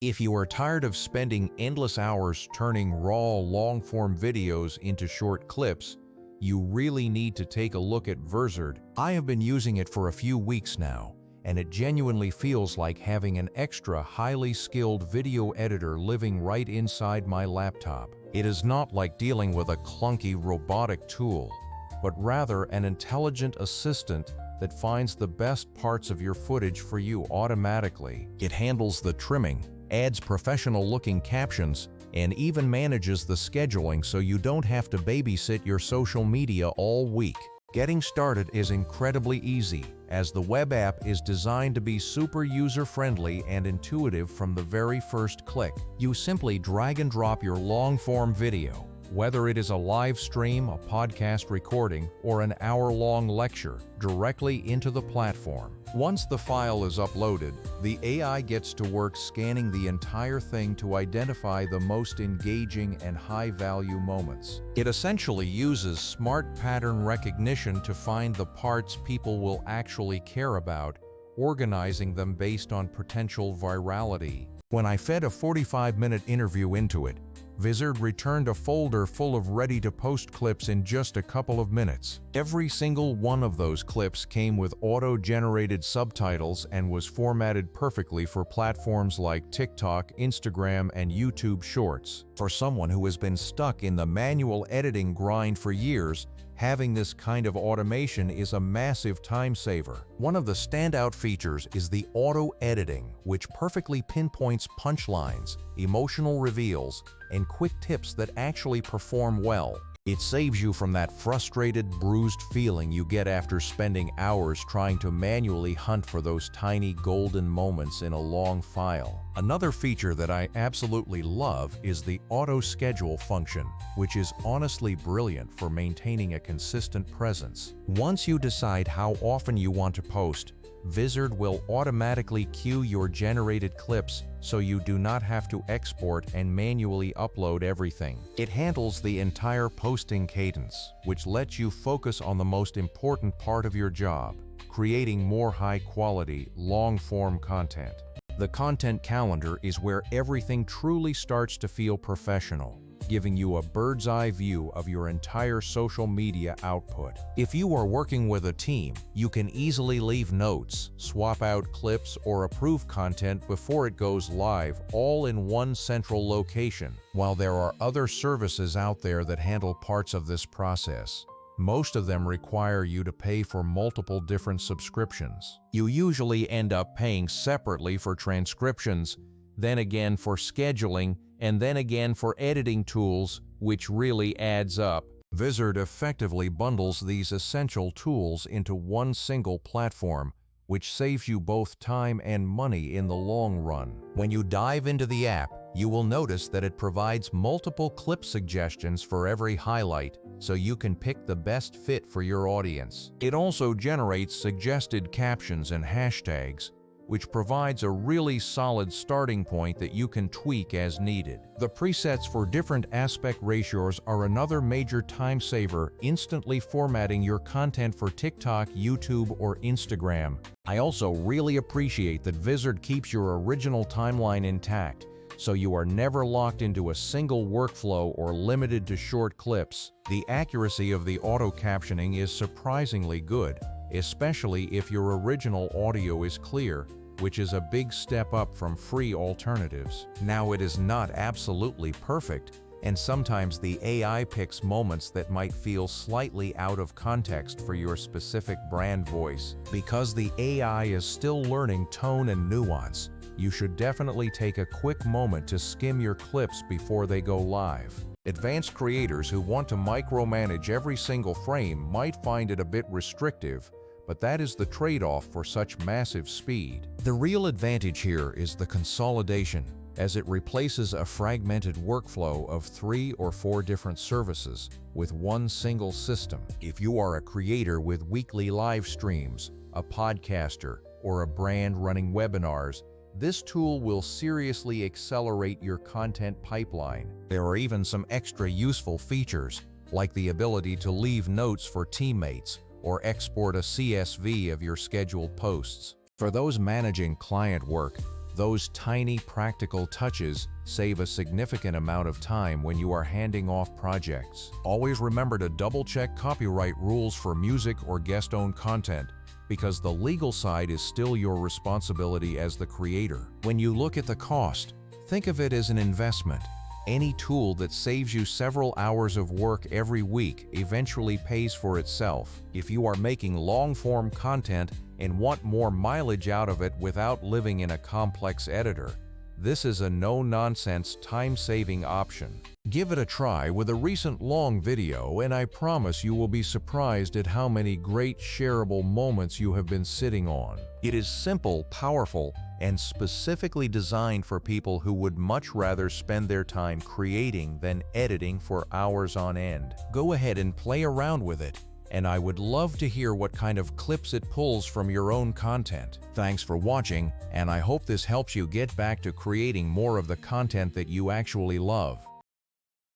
If you are tired of spending endless hours turning raw, long-form videos into short clips, you really need to take a look at Vizard. I have been using it for a few weeks now, and it genuinely feels like having an extra highly skilled video editor living right inside my laptop. It is not like dealing with a clunky robotic tool, but rather an intelligent assistant that finds the best parts of your footage for you automatically. It handles the trimming, adds professional-looking captions, and even manages the scheduling so you don't have to babysit your social media all week. Getting started is incredibly easy, as the web app is designed to be super user-friendly and intuitive from the very first click. You simply drag and drop your long-form video, whether it is a live stream, a podcast recording, or an hour-long lecture, directly into the platform. Once the file is uploaded, the AI gets to work scanning the entire thing to identify the most engaging and high-value moments. It essentially uses smart pattern recognition to find the parts people will actually care about, organizing them based on potential virality. When I fed a 45-minute interview into it, Vizard returned a folder full of ready-to-post clips in just a couple of minutes. Every single one of those clips came with auto-generated subtitles and was formatted perfectly for platforms like TikTok, Instagram, and YouTube Shorts. For someone who has been stuck in the manual editing grind for years, having this kind of automation is a massive time saver. One of the standout features is the auto-editing, which perfectly pinpoints punchlines, emotional reveals, and quick tips that actually perform well. It saves you from that frustrated, bruised feeling you get after spending hours trying to manually hunt for those tiny golden moments in a long file. Another feature that I absolutely love is the auto-schedule function, which is honestly brilliant for maintaining a consistent presence. Once you decide how often you want to post, Vizard will automatically queue your generated clips so you do not have to export and manually upload everything. It handles the entire posting cadence, which lets you focus on the most important part of your job, creating more high-quality, long-form content. The content calendar is where everything truly starts to feel professional, giving you a bird's-eye view of your entire social media output. If you are working with a team, you can easily leave notes, swap out clips, or approve content before it goes live, all in one central location. While there are other services out there that handle parts of this process, most of them require you to pay for multiple different subscriptions. You usually end up paying separately for transcriptions, then again for scheduling, and then again for editing tools, which really adds up. Vizard effectively bundles these essential tools into one single platform, which saves you both time and money in the long run. When you dive into the app, you will notice that it provides multiple clip suggestions for every highlight, so you can pick the best fit for your audience. It also generates suggested captions and hashtags, which provides a really solid starting point that you can tweak as needed. The presets for different aspect ratios are another major time saver, instantly formatting your content for TikTok, YouTube, or Instagram. I also really appreciate that Vizard keeps your original timeline intact, so you are never locked into a single workflow or limited to short clips. The accuracy of the auto-captioning is surprisingly good, especially if your original audio is clear, which is a big step up from free alternatives. Now, it is not absolutely perfect, and sometimes the AI picks moments that might feel slightly out of context for your specific brand voice. Because the AI is still learning tone and nuance, you should definitely take a quick moment to skim your clips before they go live. Advanced creators who want to micromanage every single frame might find it a bit restrictive, but that is the trade-off for such massive speed. The real advantage here is the consolidation, as it replaces a fragmented workflow of 3 or 4 different services with one single system. If you are a creator with weekly live streams, a podcaster, or a brand running webinars, this tool will seriously accelerate your content pipeline. There are even some extra useful features, like the ability to leave notes for teammates, or export a CSV of your scheduled posts. For those managing client work, Those tiny practical touches save a significant amount of time when you are handing off projects. Always remember to double-check copyright rules for music or guest-owned content, because the legal side is still your responsibility as the creator. When you look at the cost, think of it as an investment. Any tool that saves you several hours of work every week eventually pays for itself. If you are making long-form content and want more mileage out of it without living in a complex editor, this is a no-nonsense, time-saving option. Give it a try with a recent long video, and I promise you will be surprised at how many great shareable moments you have been sitting on. It is simple, powerful, and specifically designed for people who would much rather spend their time creating than editing for hours on end. Go ahead and play around with it, and I would love to hear what kind of clips it pulls from your own content. Thanks for watching, and I hope this helps you get back to creating more of the content that you actually love.